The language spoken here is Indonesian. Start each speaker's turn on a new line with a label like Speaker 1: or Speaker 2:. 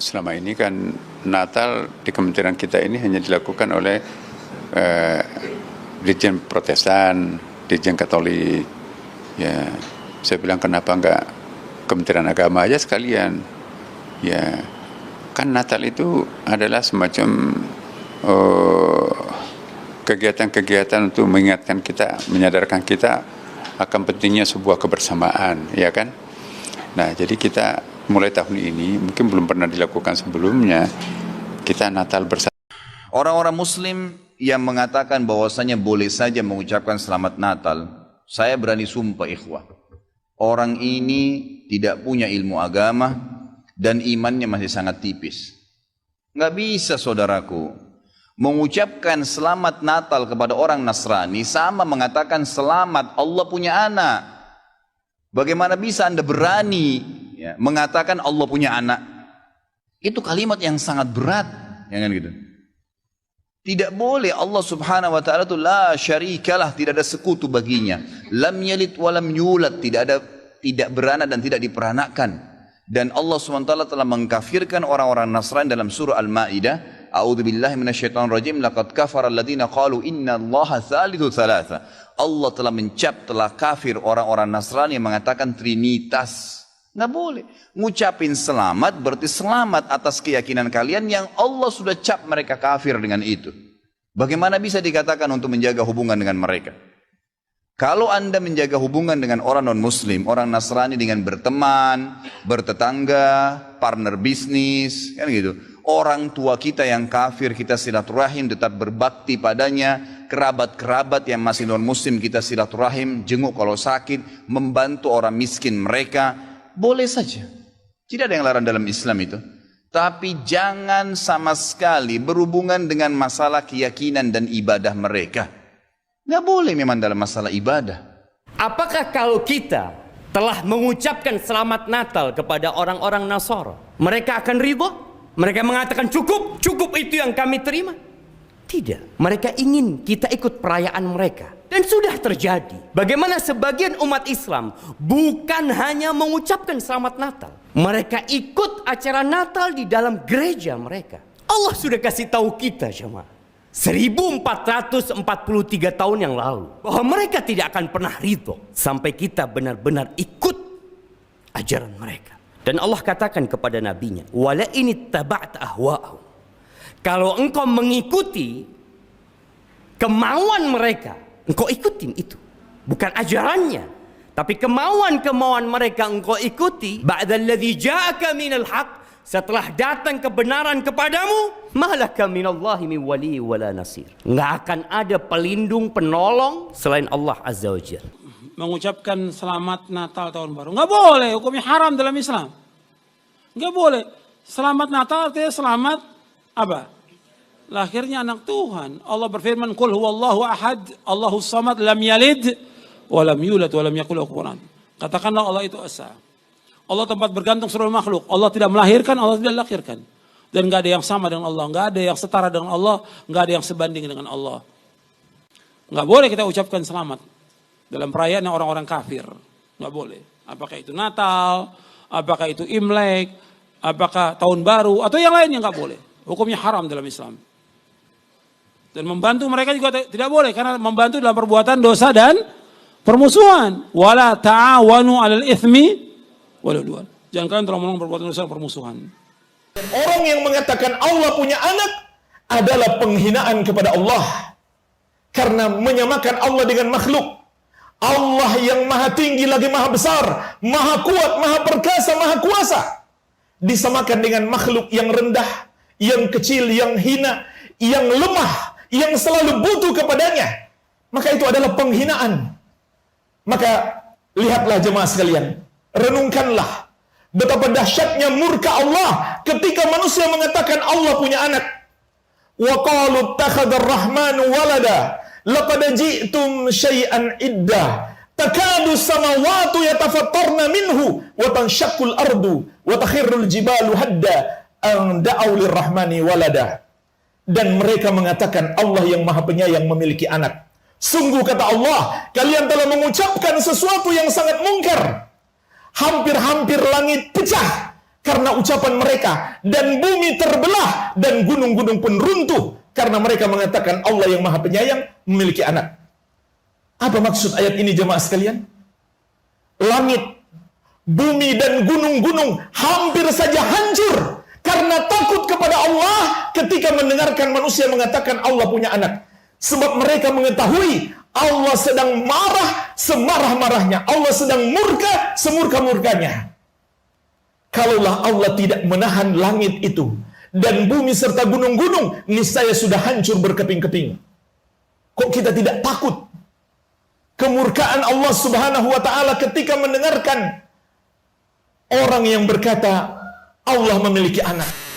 Speaker 1: selama ini kan Natal di kementerian kita ini hanya dilakukan oleh Dirjen Protestan, Dirjen Katolik. Ya, saya bilang kenapa enggak Kementerian Agama aja sekalian. Ya, kan Natal itu adalah semacam kegiatan-kegiatan untuk mengingatkan kita, menyadarkan kita akan pentingnya sebuah kebersamaan, ya kan? Nah, jadi kita mulai tahun ini, mungkin belum pernah dilakukan sebelumnya, kita Natal bersama.
Speaker 2: Orang-orang Muslim yang mengatakan bahwasanya boleh saja mengucapkan selamat Natal, saya berani sumpah ikhwah, orang ini tidak punya ilmu agama dan imannya masih sangat tipis. Nggak bisa saudaraku mengucapkan selamat Natal kepada orang Nasrani sama mengatakan selamat Allah punya anak. Bagaimana bisa Anda berani mengatakan Allah punya anak? Itu kalimat yang sangat berat, ya kan gitu. Tidak boleh. Allah Subhanahu wa taala itu la syarikalah, tidak ada sekutu baginya. Lam yalid wa lam yulad, tidak beranak dan tidak diperanakan. Dan Allah Subhanahu wa taala telah mengkafirkan orang-orang Nasrani dalam surah Al-Maidah. A'udzubillahi minasyaitonir rajim. Laqad kafara alladziina qalu innallaha tsalitsu tsalatsa. Allah telah telah kafir orang-orang Nasrani yang mengatakan Trinitas. Nggak boleh. Ngucapin selamat berarti selamat atas keyakinan kalian yang Allah sudah cap mereka kafir dengan itu. Bagaimana bisa dikatakan untuk menjaga hubungan dengan mereka? Kalau Anda menjaga hubungan dengan orang non-muslim, orang Nasrani dengan berteman, bertetangga, partner bisnis, kan gitu. Orang tua kita yang kafir kita silaturahim, tetap berbakti padanya. Kerabat-kerabat yang masih non-muslim kita silaturahim, jenguk kalau sakit, membantu orang miskin mereka. Boleh saja. Tidak ada yang larang dalam Islam itu. Tapi jangan sama sekali berhubungan dengan masalah keyakinan dan ibadah mereka. Nggak boleh memang dalam masalah ibadah.
Speaker 3: Apakah kalau kita telah mengucapkan selamat Natal kepada orang-orang Nasara, mereka akan ridha? Mereka mengatakan cukup itu yang kami terima? Tidak. Mereka ingin kita ikut perayaan mereka. Dan sudah terjadi. Bagaimana sebagian umat Islam bukan hanya mengucapkan selamat Natal. Mereka ikut acara Natal di dalam gereja mereka. Allah sudah kasih tahu kita jemaah. 1443 tahun yang lalu. Bahwa mereka tidak akan pernah ridho. Sampai kita benar-benar ikut ajaran mereka. Dan Allah katakan kepada nabinya. Wala ini taba'ta ahwa'ahum. Kalau engkau mengikuti kemauan mereka, engkau ikutin itu. Bukan ajarannya, tapi kemauan-kemauan mereka engkau ikuti. Ba'dalladzi ja'aka minal haq, setelah datang kebenaran kepadamu, malaka minallahi min wali wala nasir. Enggak akan ada pelindung, penolong selain Allah Azza wa Jalla.
Speaker 4: Mengucapkan selamat Natal tahun baru nggak boleh, hukumnya haram dalam Islam. Nggak boleh. Selamat Natal artinya selamat apa? Lahirnya anak Tuhan. Allah berfirman, "Qul huwallahu ahad, Allahus samad, lam yalid wa lam yulad wa lam yakul lahu kufuwan." Katakanlah Allah itu esa. Allah tempat bergantung seluruh makhluk. Allah tidak melahirkan, Allah tidak lahirkan. Dan nggak ada yang sama dengan Allah, nggak ada yang setara dengan Allah, nggak ada yang sebanding dengan Allah. Nggak boleh kita ucapkan selamat dalam perayaan yang orang-orang kafir. Nggak boleh. Apakah itu Natal, apakah itu Imlek, apakah tahun baru, atau yang lainnya nggak boleh. Hukumnya haram dalam Islam. Dan membantu mereka juga tidak boleh, karena membantu dalam perbuatan dosa dan permusuhan. Wala ta'awanu 'alal itsmi wal 'udwan. Jangan kalian telah menolong perbuatan dosa dan permusuhan.
Speaker 5: Orang yang mengatakan Allah punya anak adalah penghinaan kepada Allah. Karena menyamakan Allah dengan makhluk. Allah yang maha tinggi lagi maha besar, maha kuat, maha perkasa, maha kuasa, disamakan dengan makhluk yang rendah, yang kecil, yang hina, yang lemah, yang selalu butuh kepadanya. Maka itu adalah penghinaan. Maka lihatlah jemaah sekalian, renungkanlah betapa dahsyatnya murka Allah ketika manusia mengatakan Allah punya anak. Wa qalu ittakhadar rahmanu walada laqad ji'tum syai'an idda takadu samawati yatafattarna minhu wa tanshaqqul ardu wa takhirrul jibalu hadda an da'u lirrahmani walada. Dan mereka mengatakan Allah yang maha penyayang memiliki anak. Sungguh kata Allah, kalian telah mengucapkan sesuatu yang sangat mungkar. Hampir-hampir langit pecah karena ucapan mereka, dan bumi terbelah dan gunung-gunung pun runtuh karena mereka mengatakan Allah yang Maha Penyayang memiliki anak. Apa maksud ayat ini jemaah sekalian? Langit, bumi dan gunung-gunung hampir saja hancur karena takut kepada Allah ketika mendengarkan manusia mengatakan Allah punya anak. Sebab mereka mengetahui Allah sedang marah semarah-marahnya, Allah sedang murka semurka-murkanya. Kalaulah Allah tidak menahan langit itu dan bumi serta gunung-gunung, niscaya sudah hancur berkeping-keping. Kok kita tidak takut kemurkaan Allah Subhanahu wa taala ketika mendengarkan orang yang berkata Allah memiliki anak?